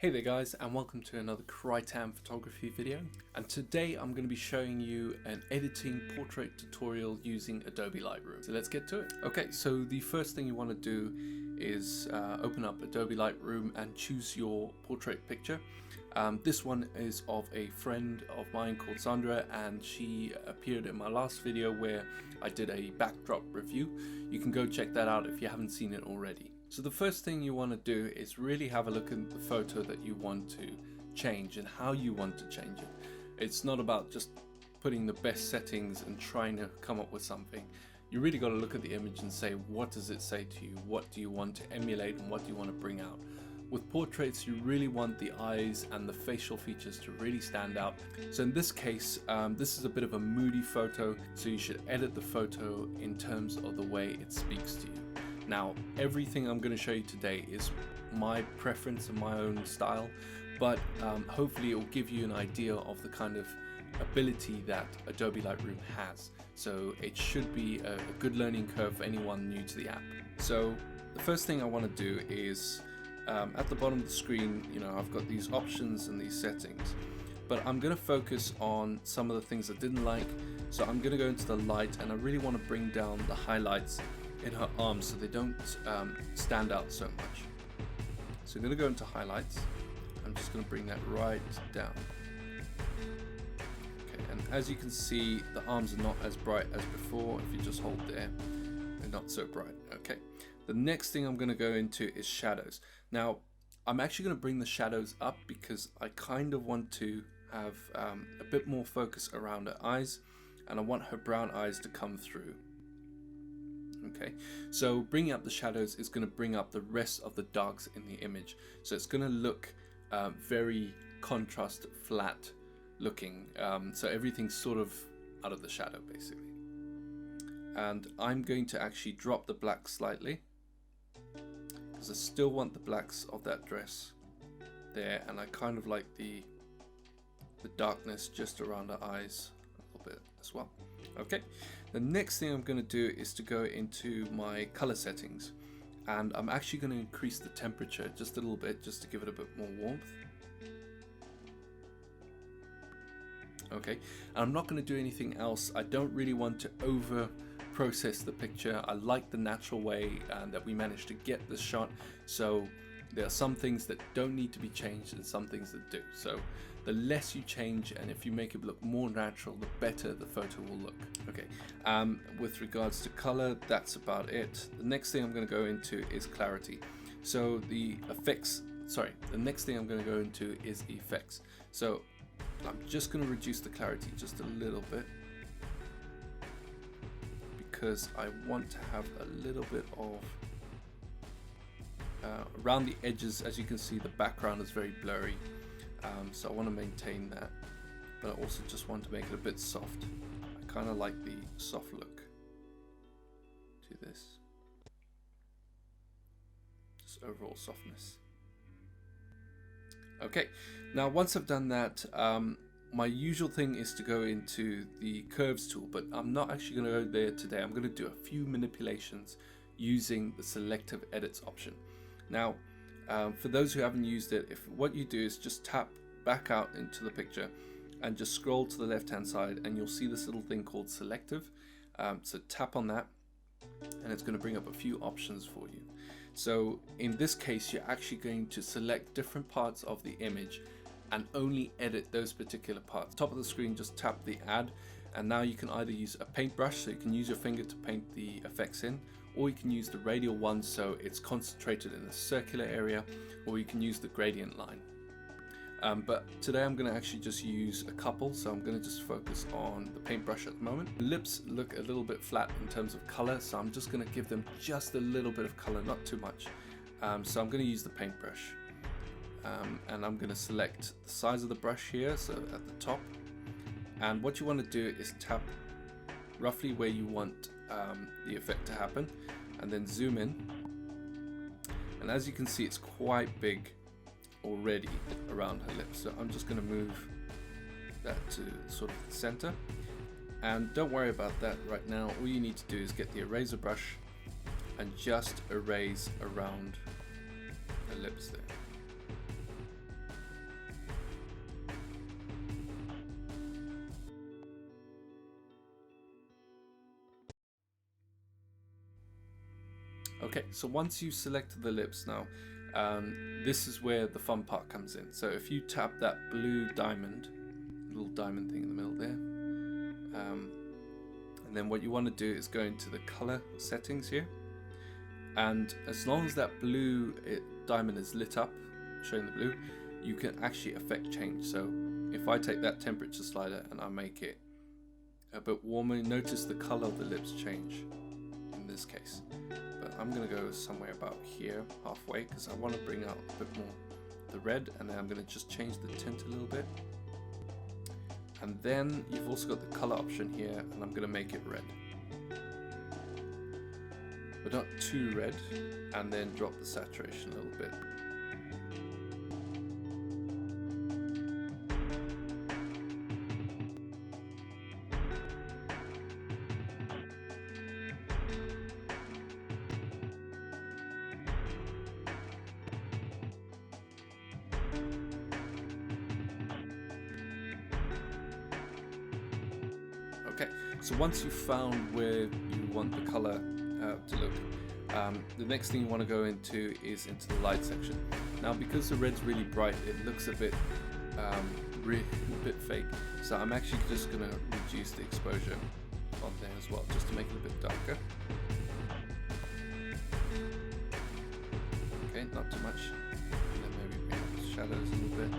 Hey there guys, and welcome to another Critan photography video, and today I'm going to be showing you an editing portrait tutorial using Adobe Lightroom. So let's get to it. Okay, so the first thing you want to do is open up Adobe Lightroom and choose your portrait picture. This one is of a friend of mine called Sandra, and she appeared in my last video where I did a backdrop review. You can go check that out if you haven't seen it already. So the first thing you want to do is really have a look at the photo that you want to change and how you want to change it. It's not about just putting the best settings and trying to come up with something. You really got to look at the image and say, what does it say to you? What do you want to emulate and what do you want to bring out? With portraits, you really want the eyes and the facial features to really stand out. So in this case, this is a bit of a moody photo, so you should edit the photo in terms of the way it speaks to you. Now, everything I'm going to show you today is my preference and my own style, but hopefully it will give you an idea of the kind of ability that Adobe Lightroom has. So it should be a good learning curve for anyone new to the app. So the first thing I want to do is, at the bottom of the screen, I've got these options and these settings, but I'm going to focus on some of the things I didn't like. So I'm going to go into the light, and I really want to bring down the highlights in her arms so they don't stand out so much. So I'm going to go into highlights. I'm just going to bring that right down. Okay, and as you can see, the arms are not as bright as before. If you just hold there, they're not so bright. Okay, the next thing I'm going to go into is shadows. Now, I'm actually going to bring the shadows up because I kind of want to have a bit more focus around her eyes, and I want her brown eyes to come through. Okay, so bringing up the shadows is going to bring up the rest of the darks in the image. So it's going to look very contrast flat looking. So everything's sort of out of the shadow basically. And I'm going to actually drop the black slightly because I still want the blacks of that dress there, and I kind of like the darkness just around the eyes a little bit as well. Okay, the next thing I'm going to do is to go into my color settings, and I'm actually going to increase the temperature just a little bit just to give it a bit more warmth. Okay, and I'm not going to do anything else. I don't really want to over process the picture. I like the natural way that we managed to get this shot. So there are some things that don't need to be changed and some things that do. So the less you change, and if you make it look more natural, the better the photo will look. Okay, with regards to color, that's about it. The next thing I'm going to go into is clarity. So the next thing I'm going to go into is effects. So I'm just going to reduce the clarity just a little bit because I want to have a little bit of around the edges. As you can see, the background is very blurry, so I want to maintain that, but I also just want to make it a bit soft. I kind of like the soft look to this, just overall softness. Okay, now once I've done that, my usual thing is to go into the curves tool, but I'm not actually going to go there today. I'm going to do a few manipulations using the selective edits option. Now, for those who haven't used it, what you do is just tap back out into the picture and just scroll to the left hand side, and you'll see this little thing called selective. So tap on that, and it's going to bring up a few options for you. So in this case, you're actually going to select different parts of the image and only edit those particular parts. Top of the screen, just tap the add, and now you can either use a paintbrush, so you can use your finger to paint the effects in, or you can use the radial one, so it's concentrated in a circular area, or you can use the gradient line. But today I'm going to actually just use a couple, so I'm going to just focus on the paintbrush at the moment. The lips look a little bit flat in terms of color, so I'm just going to give them just a little bit of color, not too much. So I'm going to use the paintbrush, and I'm going to select the size of the brush here, so at the top. And what you want to do is tap roughly where you want the effect to happen, and then zoom in. And as you can see, it's quite big already around her lips, so I'm just going to move that to sort of the center, and don't worry about that right now. All you need to do is get the eraser brush and just erase around her lips there. Okay, so once you've selected the lips now, this is where the fun part comes in. So if you tap that blue diamond, little diamond thing in the middle there, and then what you want to do is go into the color settings here, and as long as that blue diamond is lit up, showing the blue, you can actually affect change. So if I take that temperature slider and I make it a bit warmer, notice the color of the lips change in this case. But I'm going to go somewhere about here, halfway, because I want to bring out a bit more the red, and then I'm going to just change the tint a little bit. And then you've also got the color option here, and I'm going to make it red, but not too red, and then drop the saturation a little bit. Okay, so once you've found where you want the color to look, the next thing you want to go into is into the light section. Now, because the red's really bright, it looks a bit fake. So I'm actually just going to reduce the exposure on there as well, just to make it a bit darker. Okay, not too much. And then maybe bring up the shadows a little bit.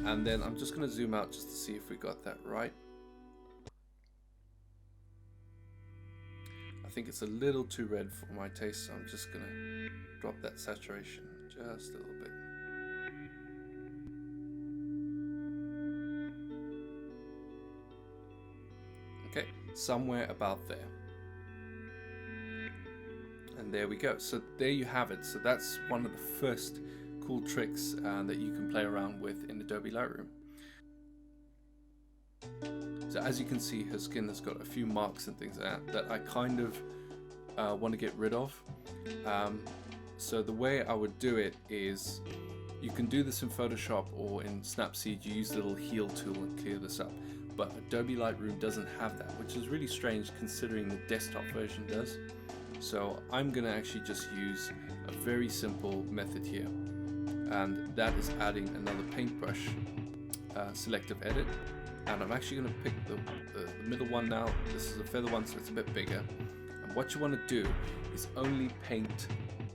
And then I'm just going to zoom out just to see if we got that right. I think it's a little too red for my taste, so I'm just going to drop that saturation just a little bit. Okay, somewhere about there. And there we go. So there you have it. So that's one of the first cool tricks that you can play around with in Adobe Lightroom. So as you can see, her skin has got a few marks and things like that I kind of want to get rid of. So the way I would do it is, you can do this in Photoshop or in Snapseed. You use the little heal tool and clear this up. But Adobe Lightroom doesn't have that, which is really strange considering the desktop version does. So I'm going to actually just use a very simple method here, and that is adding another paintbrush selective edit. And I'm actually going to pick the middle one now. This is a feather one, so it's a bit bigger. And what you want to do is only paint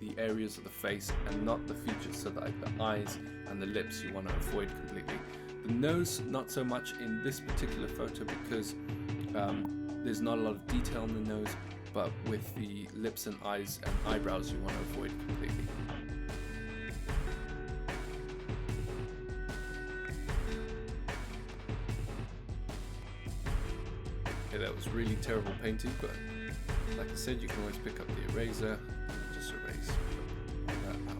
the areas of the face and not the features, so that like the eyes and the lips you want to avoid completely. The nose, not so much in this particular photo, because there's not a lot of detail in the nose, but with the lips and eyes and eyebrows you want to avoid completely. Okay, that was really terrible painting, but like I said, you can always pick up the eraser and just erase that out.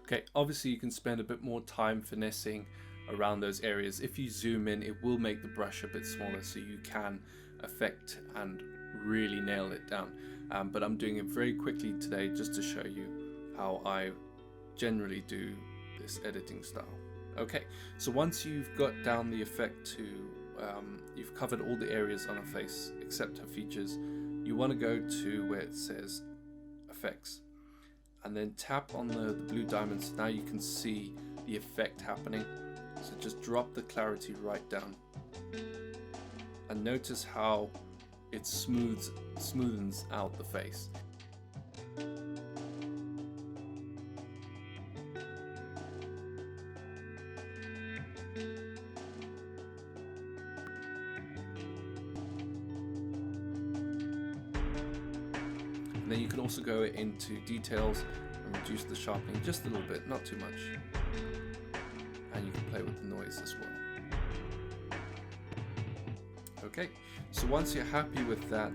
Okay, obviously you can spend a bit more time finessing around those areas. If you zoom in, it will make the brush a bit smaller, so you can affect and really nail it down. But I'm doing it very quickly today just to show you how I generally do this editing style. Okay, so once you've got down the effect to, you've covered all the areas on her face except her features, you want to go to where it says effects, and then tap on the blue diamonds. Now you can see the effect happening. So just drop the clarity right down, and notice how it smoothens out the face. And then you can also go into details and reduce the sharpening just a little bit, not too much. And you can play with the noise as well. Okay, so once you're happy with that,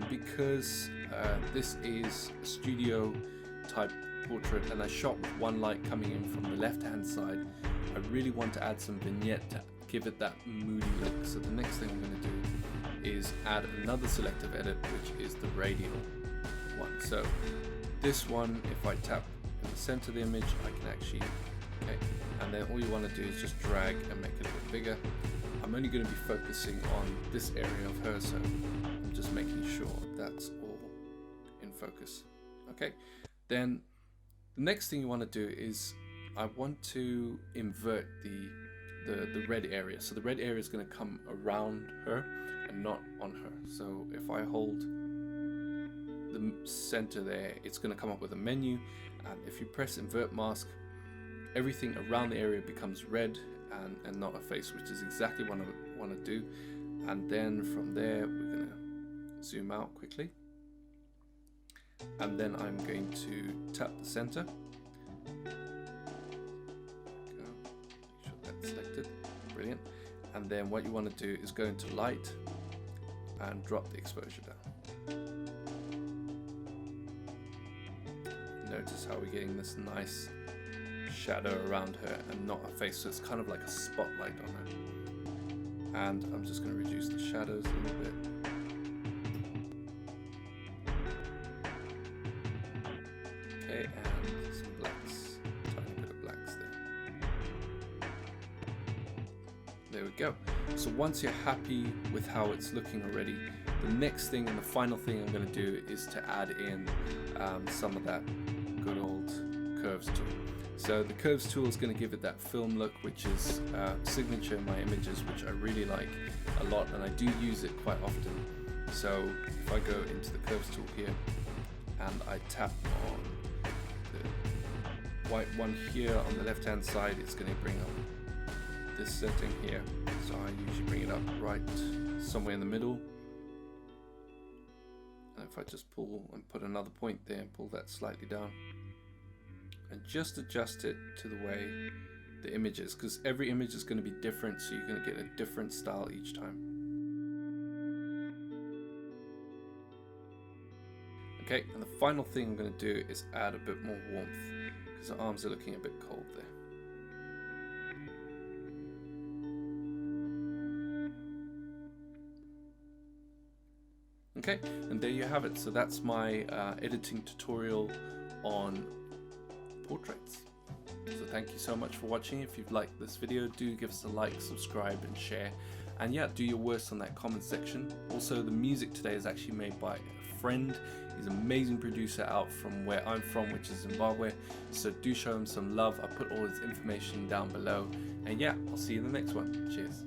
because this is a studio type portrait and I shot with one light coming in from the left hand side, I really want to add some vignette to give it that moody look. So the next thing I'm going to do is add another selective edit, which is the Radial one. So this one, if I tap in the center of the image, I can actually, okay, and then all you want to do is just drag and make it a bit bigger. I'm only going to be focusing on this area of her, so just making sure that's all in focus. Okay, then the next thing you want to do is I want to invert the red area. So the red area is going to come around her and not on her. So if I hold the center there, it's going to come up with a menu, and if you press invert mask, everything around the area becomes red and not a face, which is exactly what I want to do. And then from there we're going to zoom out quickly, and then I'm going to tap the center. Make sure that's selected. Brilliant. And then what you want to do is go into light and drop the exposure down. Notice how we're getting this nice shadow around her and not a face, so it's kind of like a spotlight on her. And I'm just going to reduce the shadows a little bit. Okay, and some blacks, tiny bit of blacks there. There we go. So once you're happy with how it's looking already, the next thing and the final thing I'm going to do is to add in some of that good old curves tool. So the curves tool is going to give it that film look, which is signature in my images, which I really like a lot, and I do use it quite often. So if I go into the curves tool here and I tap on the white one here on the left hand side, it's going to bring up this setting here. So I usually bring it up right somewhere in the middle. And if I just pull and put another point there and pull that slightly down, and just adjust it to the way the image is, because every image is going to be different, so you're going to get a different style each time. Okay, and the final thing I'm going to do is add a bit more warmth, because the arms are looking a bit cold there. Okay, and there you have it. So that's my editing tutorial on portraits. So thank you so much for watching. If you've liked this video, do give us a like, subscribe and share, and yeah, do your worst on that comment section. Also, the music today is actually made by a friend. He's an amazing producer out from where I'm from, which is Zimbabwe, so do show him some love. I put all his information down below, and yeah, I'll see you in the next one. Cheers.